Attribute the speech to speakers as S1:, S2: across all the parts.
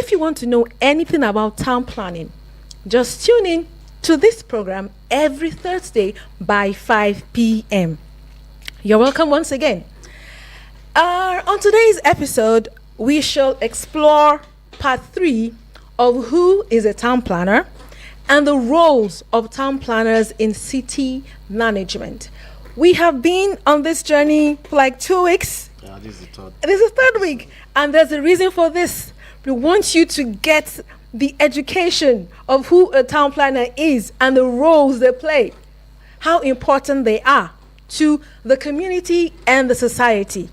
S1: if you want to know anything about town planning, just tune in to this program every Thursday by 5 p.m. You're welcome once again. On today's episode, we shall explore part 3 of who is a town planner and the roles of town planners in city management. We have been on this journey for like 2 weeks.
S2: Yeah, this is the third.
S1: This is the third week, and there's a reason for this. We want you to get the education of who a town planner is and the roles they play, how important they are to the community and the society.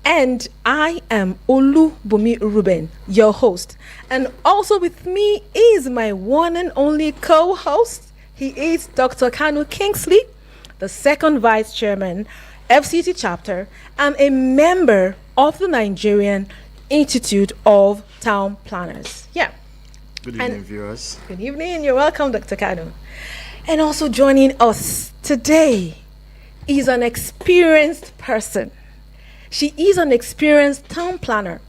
S1: And I am Olubumi Ruben, your host. And also with me is my one and only co-host. He is Dr. Kanu Kingsley, the second vice chairman, FCT chapter, and a member of the Nigerian Institute of Town Planners. Yeah.
S2: Good evening, viewers.
S1: Good evening. You're welcome, Dr. Kanu. And also joining us today is an experienced person. She is an experienced town planner,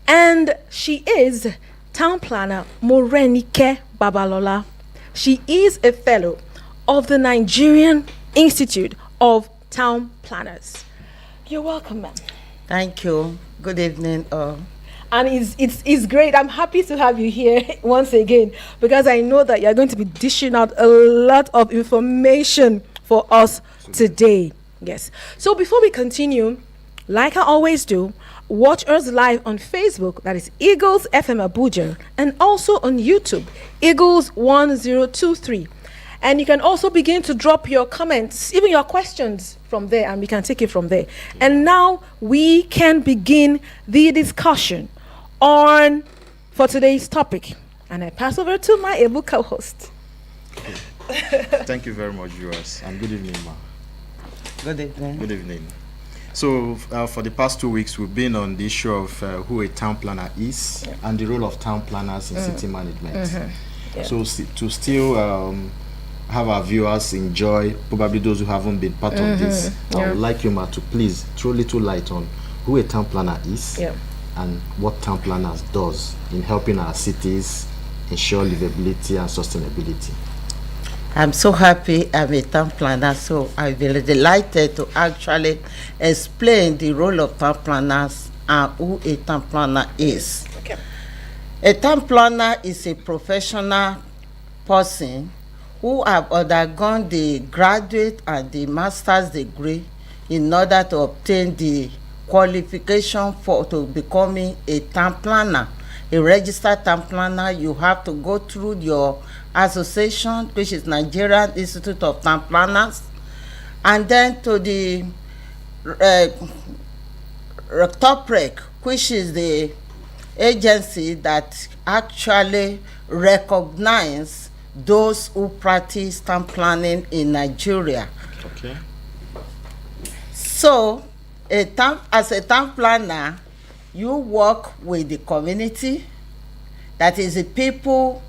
S1: and she is town planner Morenike Babalola. She is a fellow of the Nigerian Institute of Town Planners. You're welcome, ma'am.
S3: Thank you. Good evening.
S1: And it's great. I'm happy to have you here once again, because I know that you're going to be dishing out a lot of information for us today. Yes. So before we continue, like I always do, watch us live on Facebook, that is Eagles FM Abuja, and also on YouTube, Eagles 1023. And you can also begin to drop your comments, even your questions from there, and we can take it from there. And now we can begin the discussion for today's topic. And I pass over to my able co-host.
S2: Thank you very much, viewers, and good evening, ma.
S3: Good evening.
S2: Good evening. So, for the past 2 weeks, we've been on the issue of who a town planner is and the role of town planners in city management.
S1: Yeah.
S2: So, to still have our viewers enjoy, probably those who haven't been part of this, I would like you, ma, to please throw little light on who a town planner is and what town planners does in helping our cities ensure livability and sustainability.
S3: I'm so happy I'm a town planner, so I'll be delighted to actually explain the role of town planners and who a town planner is.
S1: Okay.
S3: A town planner is a professional person who have undergone the graduate and the master's degree in order to obtain the qualification to becoming a town planner. A registered town planner, you have to go through your association, which is Nigerian Institute of Town Planners, and then to the top rec, which is the agency that actually recognize those who practice town planning in Nigeria.
S2: Okay.
S3: So, as a town planner, you work with the community, that is the people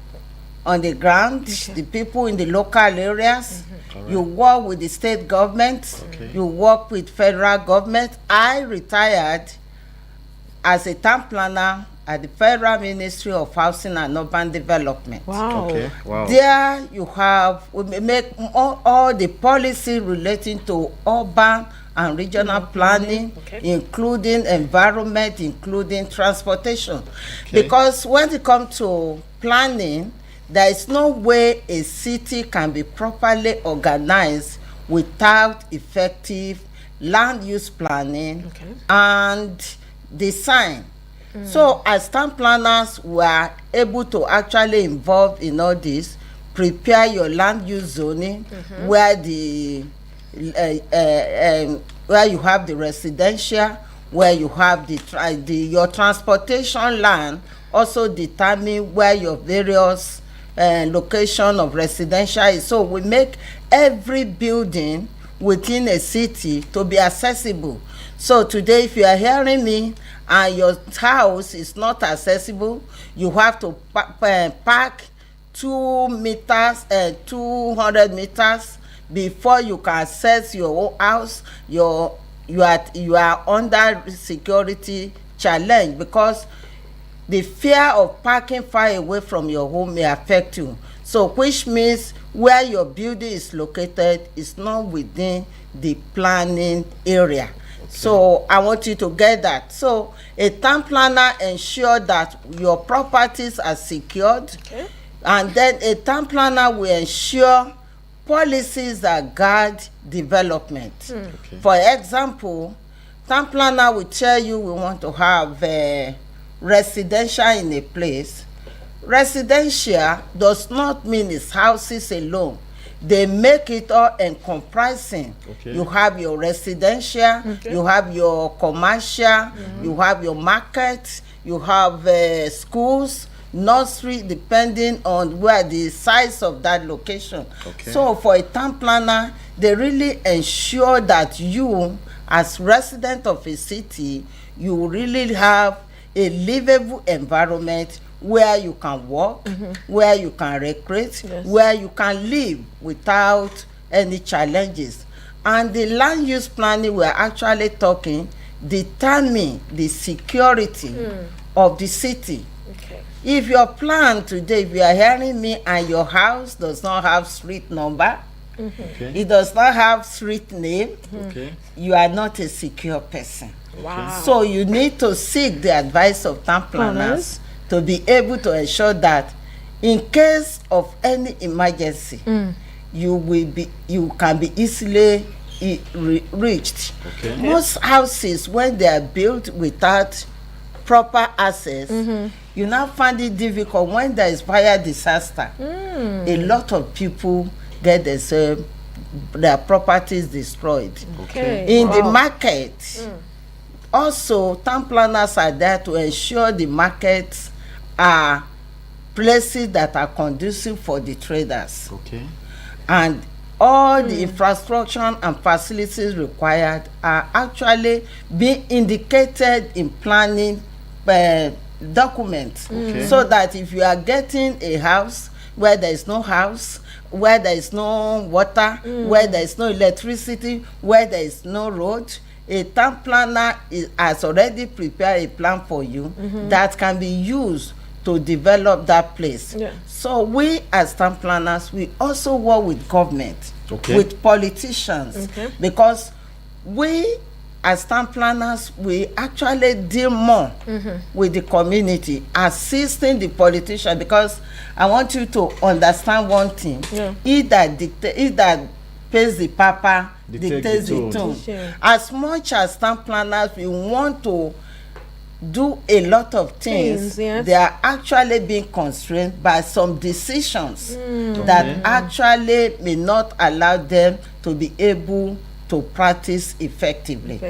S3: on the ground, the people in the local areas. You work with the state government, you work with federal government. I retired as a town planner at the Federal Ministry of Housing and Urban Development.
S1: Wow.
S2: Okay. Wow.
S3: There you have, we make all the policy relating to urban and regional planning, including environment, including transportation. Because when it comes to planning, there is no way a city can be properly organized without effective land use planning and design. So as town planners, we are able to actually involve in all this, prepare your land use zoning, where the where you have the residential, where you have your transportation land, also determine where your various location of residential is. So we make every building within a city to be accessible. So today, if you are hearing me and your house is not accessible, you have to park 2 meters, 200 meters before you can access your own house. You are under security challenge, because the fear of parking far away from your home may affect you. So which means where your building is located is not within the planning area. Okay. So I want you to get that. So a town planner ensure that your properties are secured. Okay. And then a town planner will ensure policies that guard development. Okay. For example, town planner will tell you we want to have residential in a place. Residential does not mean it's houses alone. They make it all encompassing. Okay. You have your residential, okay. You have your commercial, you have your market, you have schools, nursery, depending on where the size of that location. Okay. So for a town planner, they really ensure that you, as resident of a city, you really have a livable environment where you can work, where you can recreate, yes. Where you can live without any challenges. And the land use planning we're actually talking determine the security of the city. Okay. If your plan today, if you are hearing me and your house does not have street number, okay. It does not have street name, okay. You are not a secure person. Wow. So you need to seek the advice of town planners to be able to ensure that in case of any emergency, you can be easily reached. Okay. Most houses, when they are built without proper access, you now find it difficult when there is fire disaster. A lot of people get their properties destroyed. Okay. In the market, also town planners are there to ensure the markets are places that are conducive for the traders. Okay. And all the infrastructure and facilities required are actually being indicated in planning documents. Okay. So that if you are getting a house where there is no house, where there is no water, where there is no electricity, where there is no road, a town planner has already prepared a plan for you that can be used to develop that place. Yeah. So we as town planners, we also work with government, with politicians, because we as town planners, we actually deal more with the community, assisting the politician, because I want you to understand one thing. Yeah. He that pays the papa dictates the tune. Sure. As much as town planners, we want to do a lot of things, yes. They are actually being constrained by some decisions that actually may not allow them to be able to practice effectively.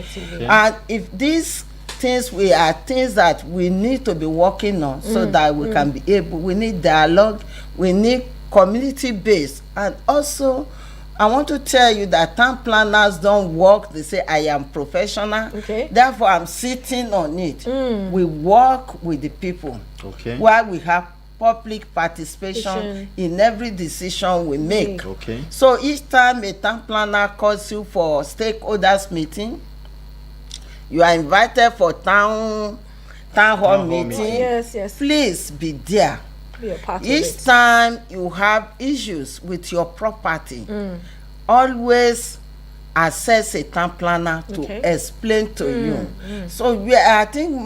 S3: And if these things are things that we need to be working on so that we can be able, we need dialogue, we need community based. And also I want to tell you that town planners don't work, they say I am professional, therefore I'm sitting on it. We work with the people, where we have public participation in every decision we make. So each time a town planner calls you for stakeholders meeting, you are invited for town hall meeting. Yes. Please be there. Each time you have issues with your property, always assess a town planner to explain to you. So I think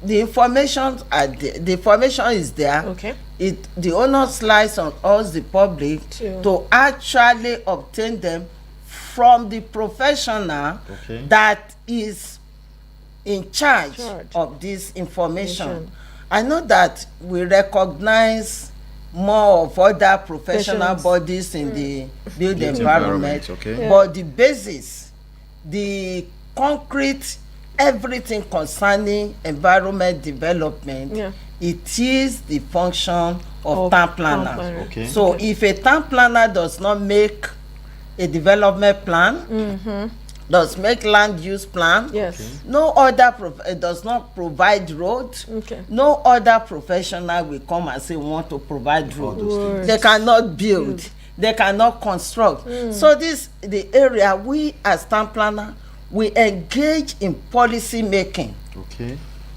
S3: the information is there. The onus lies on us, the public, to actually obtain them from the professional that is in charge of this information. I know that we recognize more of other professional bodies in the built environment, but the basis, the concrete, everything concerning environment development, it is the function of town planner. So if a town planner does not make a development plan, does make land use plan, no other does not provide road, no other professional will come and say we want to provide road. They cannot build, they cannot construct. So this the area we as town planner, we engage in policy making.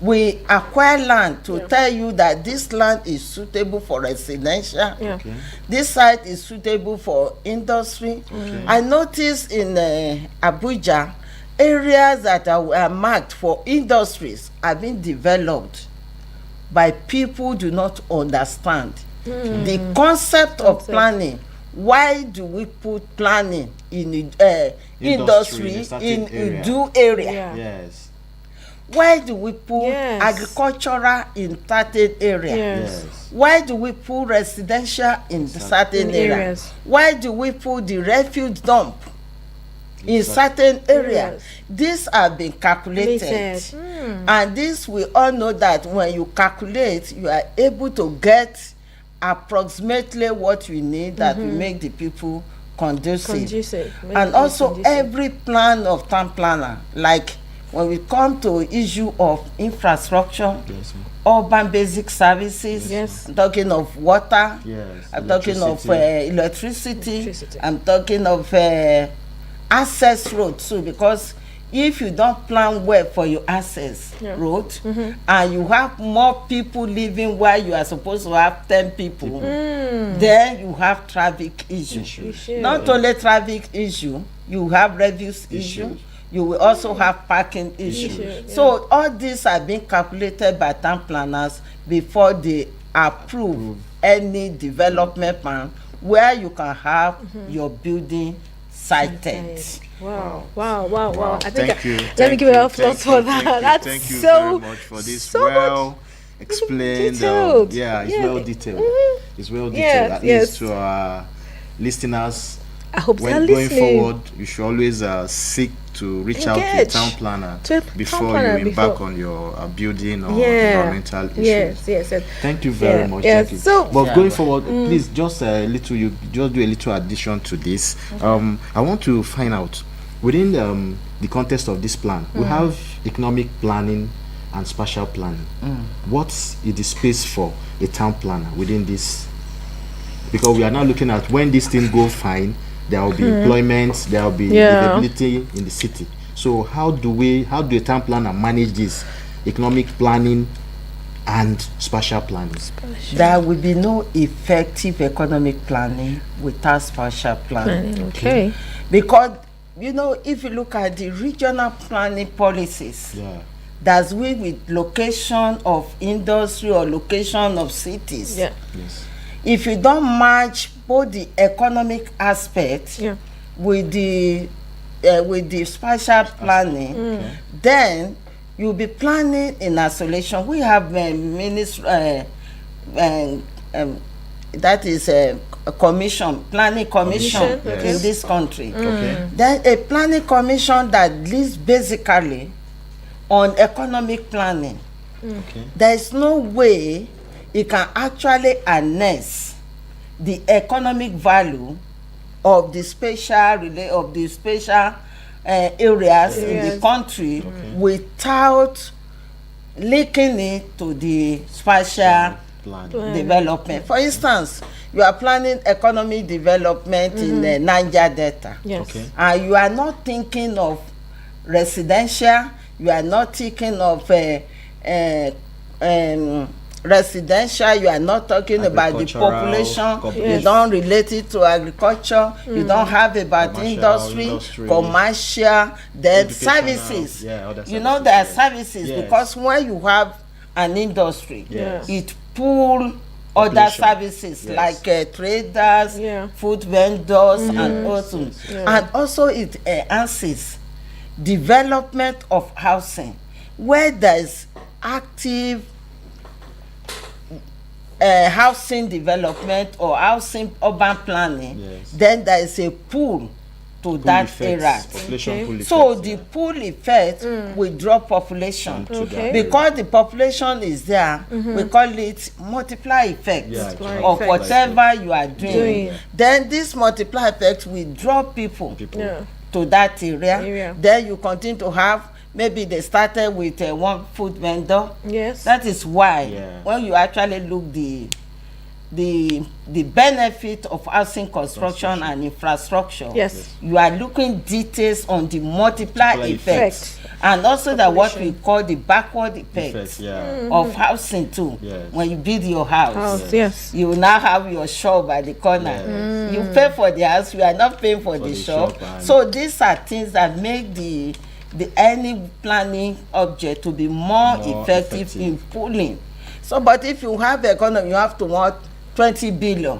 S3: We acquire land to tell you that this land is suitable for residential. This site is suitable for industry. I noticed in Abuja, areas that are marked for industries have been developed by people who do not understand the concept of planning. Why do we put planning in industry in Udu area?
S2: Yes.
S3: Why do we put agricultural in certain area?
S2: Yes.
S3: Why do we put residential in certain areas? Why do we put the refuge dump in certain areas? These have been calculated. And this, we all know that when you calculate, you are able to get approximately what you need that will make the people conducive. And also every plan of town planner, like when we come to issue of infrastructure, urban basic services, I'm talking of water, I'm talking of electricity, I'm talking of access road too, because if you don't plan well for your access road and you have more people living where you are supposed to have 10 people, then you have traffic issue. Not only traffic issue, you have refuse issue. You will also have parking issue. So all these are being calculated by town planners before they approve any development plan where you can have your building sited.
S1: Wow. I think
S2: Thank you.
S1: Let me give you applause for that. That's
S2: thank you
S1: so
S2: very much for this
S1: so
S2: explained.
S1: detailed.
S2: It's well detailed. It's well detailed. At least to our listeners,
S1: I hope
S2: when
S1: they're
S2: going
S1: listening.
S2: forward, you should always seek to reach out to a town planner before you embark on your building or environmental issues.
S1: Yes.
S2: Thank you very much.
S1: Yes.
S2: But going forward, please just a little. You just do a little addition to this. I want to find out within the context of this plan, we have economic planning and spatial planning. What is the space for a town planner within this? Because we are now looking at when this thing go fine, there will be employment, there will be livability in the city. So how do a town planner manage this economic planning and spatial planning?
S3: There will be no effective economic planning without spatial planning.
S1: Okay.
S3: Because, if you look at the regional planning policies, that's with location of industry or location of cities.
S1: Yes.
S3: If you don't match both the economic aspect with the spatial planning, then you'll be planning in isolation. We have that is a planning commission in this country. Then a planning commission that lives basically on economic planning. There is no way it can actually harness the economic value of the spatial areas in the country without linking it to the spatial development. For instance, you are planning economic development in the Niger Delta, and you are not thinking of residential, you are not thinking of residential, you are not talking about the population, you don't relate it to agriculture, you don't have about industry, commercial, then services. There are services because when you have an industry, it pull other services like traders, food vendors, and also and also it enhances development of housing where there is active housing development or housing urban planning, then there is a pull to that area. So the pull effect will draw population because the population is there. We call it multiply effect of whatever you are doing. Then this multiply effect will draw people to that area. Then you continue to have, maybe they started with one food vendor. That is why when you actually look the benefit of housing construction and infrastructure.
S1: Yes.
S3: You are looking details on the multiplier effects, and also that what we call the backward effects of housing too.
S2: Yes.
S3: When you build your house,
S1: yes,
S3: you now have your shop at the corner. You pay for the house, you are not paying for the shop. So these are things that make the any planning object to be more effective in pulling. So, but if you have the economy, you have to want 20 billion.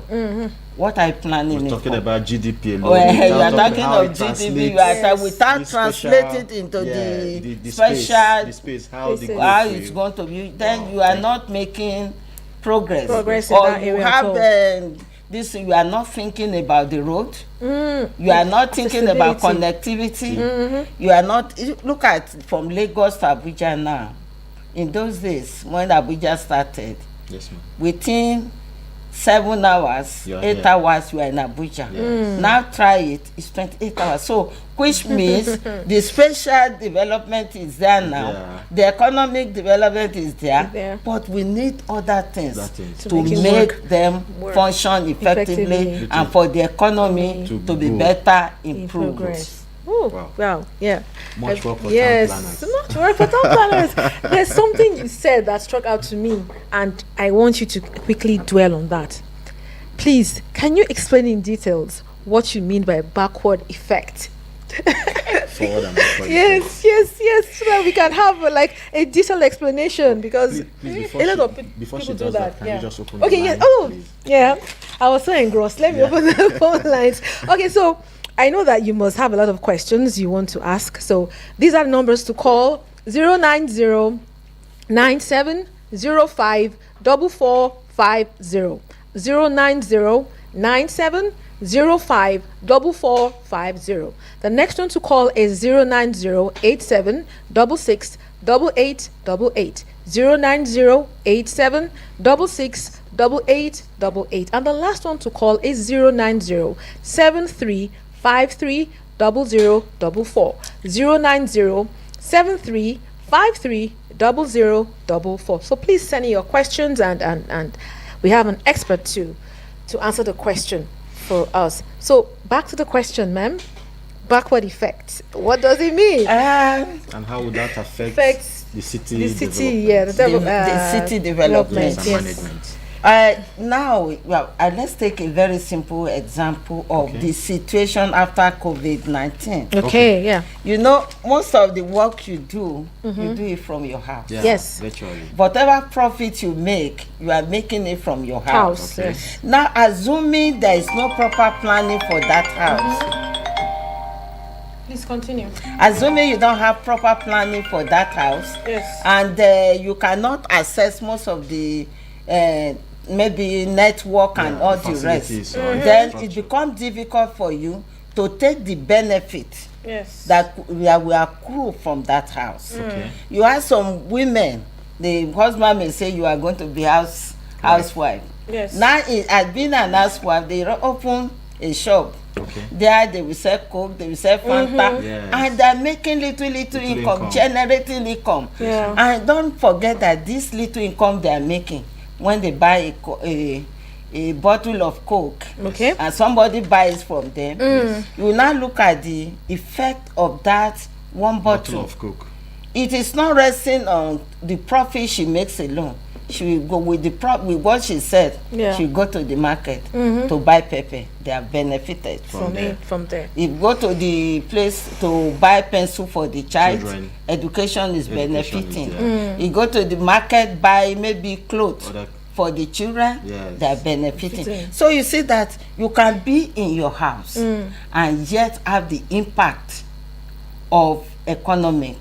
S3: What are you planning?
S2: We're talking about GDP alone.
S3: Well, you are talking of GDP. You are without translating into the special
S2: the space, how
S3: it's going to be. Then you are not making progress.
S1: In
S3: or
S1: that
S3: you
S1: area
S3: have this. You are not thinking about the road. You are not thinking about connectivity. You are not. Look at from Lagos to Abuja now. In those days when Abuja started,
S2: yes, ma'am,
S3: within 7 hours, 8 hours, you are in Abuja.
S2: Yes.
S3: Now try it, it's 28 hours. So, which means the spatial development is there now, the economic development is there, but we need other things to make them function effectively and for the economy to be better improved.
S1: Oh, wow. Yeah.
S2: Much work for
S1: yes,
S2: town planners.
S1: much work for town planners. There's something you said that struck out to me, and I want you to quickly dwell on that. Please, can you explain in details what you mean by backward effect?
S2: Forward and backward
S1: yes, so that we can have a detailed explanation, because
S2: please,
S1: a lot of
S2: before
S1: people
S2: she does
S1: do that.
S2: can you just open
S1: okay,
S2: the
S1: yes.
S2: line,
S1: Oh,
S2: please?
S1: yeah. I was so engrossed. Let me open the phone lines. Okay, so I know that you must have a lot of questions you want to ask. So these are the numbers to call: 090 9705 4450. 090 9705 4450. The next one to call is 090 87 66 8888. 090 87 66 8888. And the last one to call is 090 73 53 0044. 090 73 53 0044. So please send in your questions, and we have an expert to answer the question for us. So back to the question, ma'am. Backward effect. What does it mean?
S2: And how would that affect the city?
S1: The city,
S3: the city development
S2: and management.
S3: Now, let's take a very simple example of the situation after COVID-19.
S1: Okay, yeah.
S3: You know, most of the work you do, you do it from your house.
S2: Yeah,
S1: yes.
S2: Virtually.
S3: Whatever profit you make, you are making it from your house.
S1: Okay. Yes.
S3: Now, assuming there is no proper planning for that house.
S1: Please continue.
S3: Assuming you don't have proper planning for that house,
S1: yes,
S3: and you cannot access most of the maybe network and all the rest, then it becomes difficult for you to take the benefit that we accrue from that house. You have some women, the husband may say you are going to be housewife.
S1: Yes.
S3: Now, as being an housewife, they open a shop. There they will sell Coke, they will sell Fanta, and they're making little income, generating income. And don't forget that this little income they are making, when they buy a bottle of Coke, and somebody buys from them, you will now look at the effect of that one bottle
S2: of Coke.
S3: It is not resting on the profit she makes alone. She will go with with what she said. She will go to the market to buy pepper. They are benefited
S1: from there.
S3: If you go to the place to buy pencil for the child, education is benefiting. You go to the market, buy maybe clothes for the children, they are benefiting. So you see that you can be in your house and yet have the impact of economy.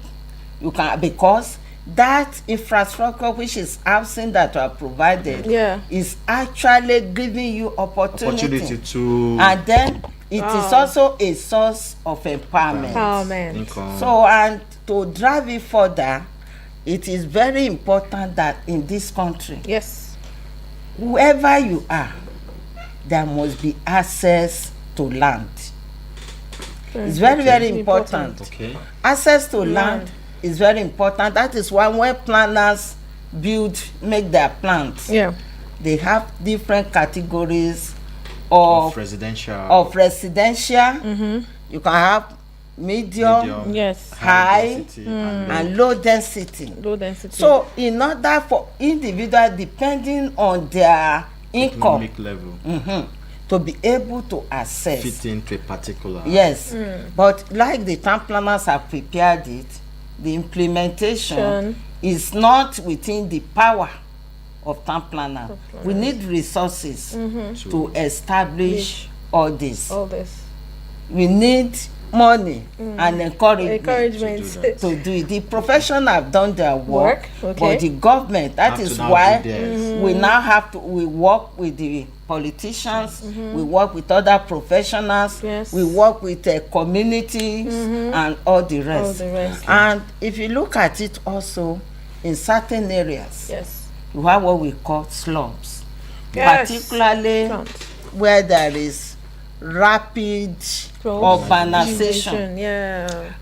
S3: You can, because that infrastructure which is housing that are provided is actually giving you opportunity to, and then it is also a source of empowerment. So, and to drive it further, it is very important that in this country, whoever you are, there must be access to land. It's very, very important. Access to land is very important. That is why when planners make their plans, they have different categories of
S2: residential.
S3: You can have medium,
S1: yes,
S3: high,
S2: density,
S3: and low density. So in order for individuals, depending on their income
S2: economic level,
S3: to be able to access,
S2: fit into a particular.
S3: yes, but like the town planners have prepared it, the implementation is not within the power of town planner. We need resources to establish all this. We need money and encouragement to do it. The profession have done their work, but the government, that is why we now have to, we work with the politicians, we work with other professionals, we work with communities and all the rest. And if you look at it also, in certain areas, you have what we call slums, particularly where there is rapid urbanization.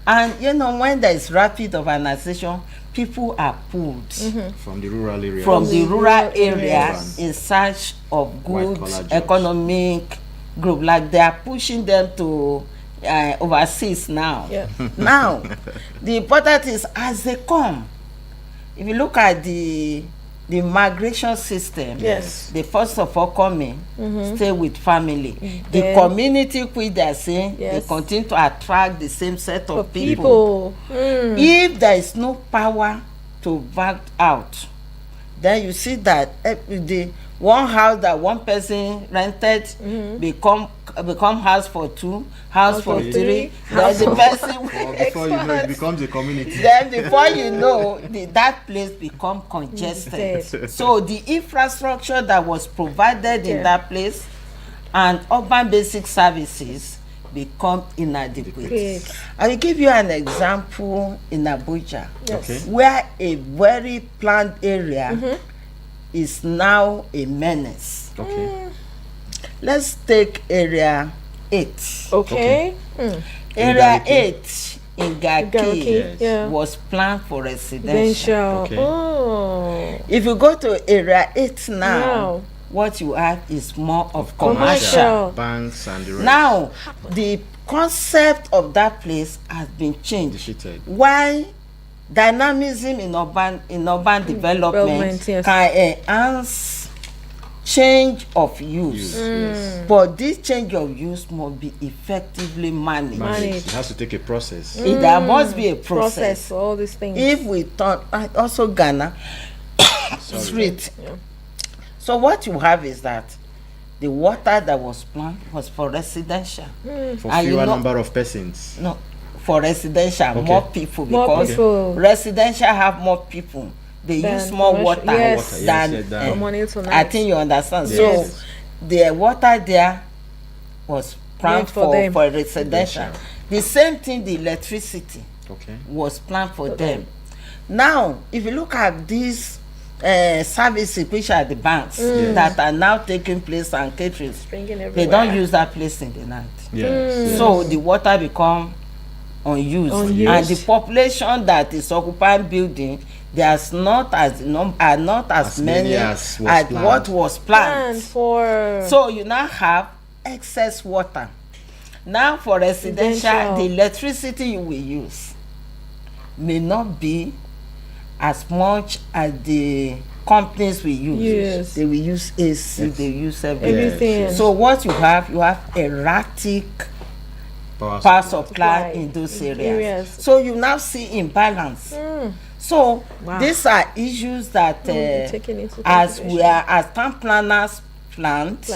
S3: And you know, when there is rapid urbanization, people are pulled
S2: from the rural area,
S3: in search of good economic group, like they are pushing them to overseas now. Now the important is, as they come, if you look at the migration system, they first of all come in, stay with family. The community, which they are saying, they continue to attract the same set of people. If there is no power to back out, then you see that the one house that one person rented become house for two, house for three. Then the person
S2: before you know, it becomes a community.
S3: Then before you know, that place become congested. So the infrastructure that was provided in that place and urban basic services become inadequate. I will give you an example in Abuja, where a very planned area is now a menace. Let's take area 8. Area 8 in Garki was planned for residential. If you go to area 8 now, what you have is more of commercial.
S2: Banks and the rest.
S3: Now, the concept of that place has been changed. Why dynamism in urban development can enhance change of use, but this change of use must be effectively managed.
S2: It has to take a process.
S3: There must be a process.
S1: For all these things.
S3: If we thought, also Ghana, street. So what you have is that the water that was planned was for residential.
S2: For fewer number of persons.
S3: No, for residential, more people, because residential have more people. They use more water than I think you understand. So the water there was planned for residential. The same thing, the electricity was planned for them. Now, if you look at these services which are the banks that are now taking place and catering, they don't use that place in the night. So the water become unused. And the population that is occupying building, there's not as many as what was planned for. So you now have excess water. Now for residential, the electricity you will use may not be as much as the companies will use. They will use AC, they use everything. So what you have erratic power supply in those areas. So you now see imbalance. So these are issues that as town planners planned,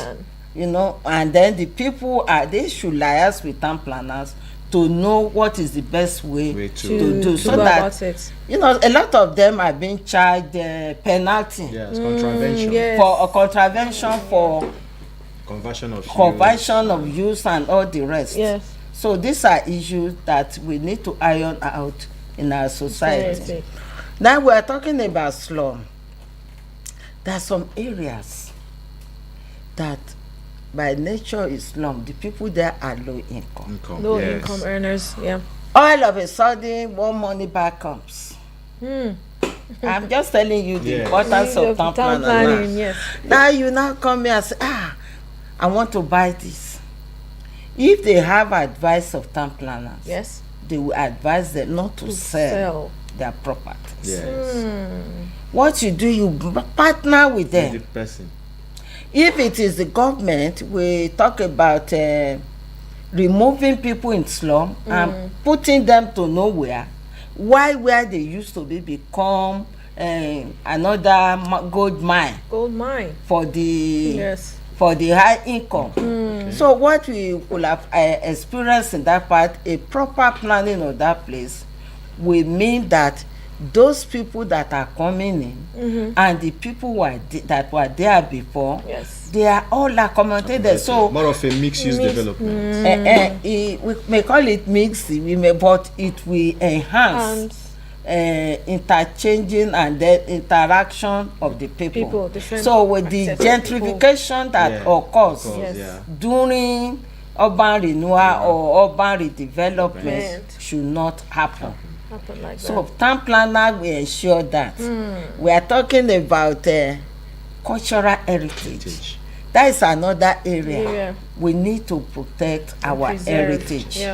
S3: you know, and then the people they should liaise with town planners to know what is the best way to do, so that you know, a lot of them are being charged penalty
S2: contravention
S3: for a contravention for conversion of use and all the rest. So these are issues that we need to iron out in our society. Now we are talking about slum. There are some areas that by nature is slum. The people there are low income.
S1: Income earners,
S3: All of a sudden, one money back comes. I'm just telling you the
S2: Yes.
S3: importance of town planning.
S1: Yes.
S3: Now you now come here and say, I want to buy this. If they have advice of town planners,
S1: Yes.
S3: they will advise them not to sell their properties.
S2: Yes.
S3: What you do, you partner with them.
S2: The person.
S3: If it is the government, we talk about removing people in slum and putting them to nowhere. Why where they used to be become another gold mine
S1: Gold mine.
S3: for the
S1: Yes.
S3: for the high income. So what we will have experienced in that part, a proper planning of that place will mean that those people that are coming in and the people that were there before,
S1: Yes.
S3: they are all accommodated. So
S2: more of a mixed-use development.
S3: we may call it mixed, but it will enhance interchanging and the interaction of the people. So with the gentrification that occurs during urban renewal or urban redevelopment should not happen.
S1: Like
S3: so town planner will ensure that. We are talking about cultural heritage. That is another area we need to protect our heritage.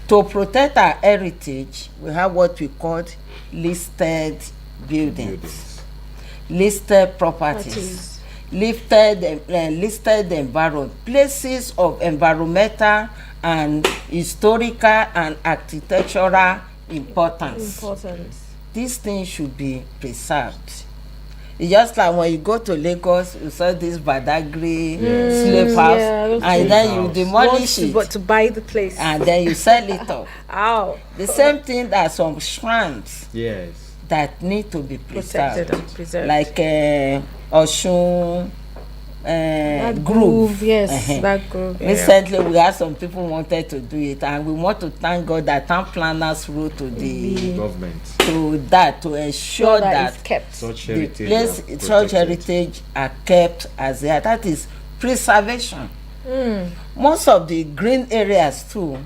S3: To protect our heritage, we have what we call listed buildings. Listed properties, listed environment, places of environmental and historical and architectural importance. These things should be preserved. It's just like when you go to Lagos, you saw this Badagry slave house, and then you demolish it.
S1: But to buy the place.
S3: And then you sell it off.
S1: Ow.
S3: The same thing that some shrines that need to be
S1: Protected and preserved.
S3: Like Oshun
S1: groove. Yes, that groove.
S3: Recently, we had some people wanted to do it, and we want to thank God that town planners wrote to the
S2: government
S3: to ensure that
S1: kept.
S2: Such
S3: heritage are kept as they are. That is preservation. Most of the green areas too,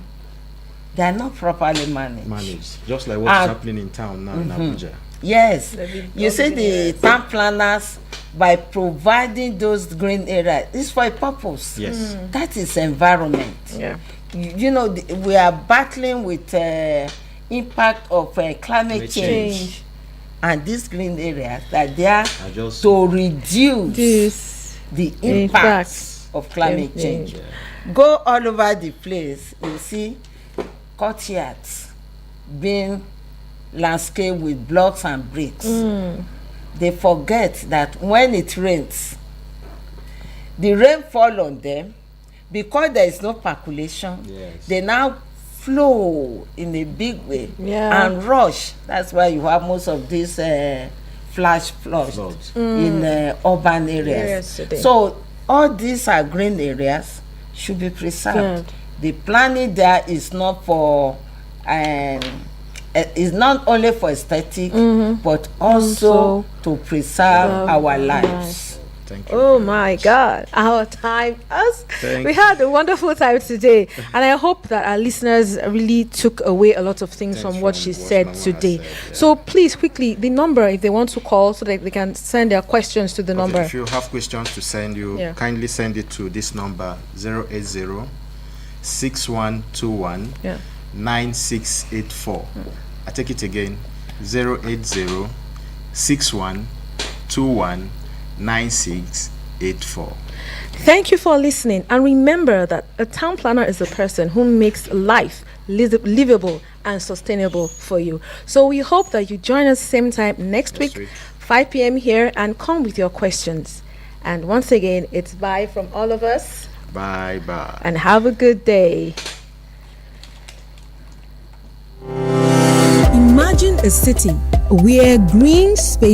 S3: they are not properly managed.
S2: Just like what's happening in town now in Abuja.
S3: Yes, you see the town planners, by providing those green areas, it's for a purpose.
S2: Yes.
S3: That is environment. You know, we are battling with impact of climate change, and these green areas that they are just to reduce the impacts of climate change. Go all over the place, you see courtyards being landscaped with blocks and bricks. They forget that when it rains, the rain fall on them, because there is no percolation. They now flow in a big way and rush. That's why you have most of these flash floods in urban areas. So all these are green areas, should be preserved. The planning there is not for is not only for aesthetic, but also to preserve our lives.
S2: Thank you.
S1: Oh my God, our time we had a wonderful time today, and I hope that our listeners really took away a lot of things from what she said today. So please, quickly, the number if they want to call, so that they can send their questions to the number.
S2: If you have questions to send, you kindly send it to this number 080 6121 9684. I take it again, 080 6121 9684.
S1: Thank you for listening, and remember that a town planner is a person who makes life livable and sustainable for you. So we hope that you join us same time next week, 5 p.m. here, and come with your questions. And once again, it's bye from all of us.
S2: Bye.
S1: And have a good day.
S4: Imagine a city where green space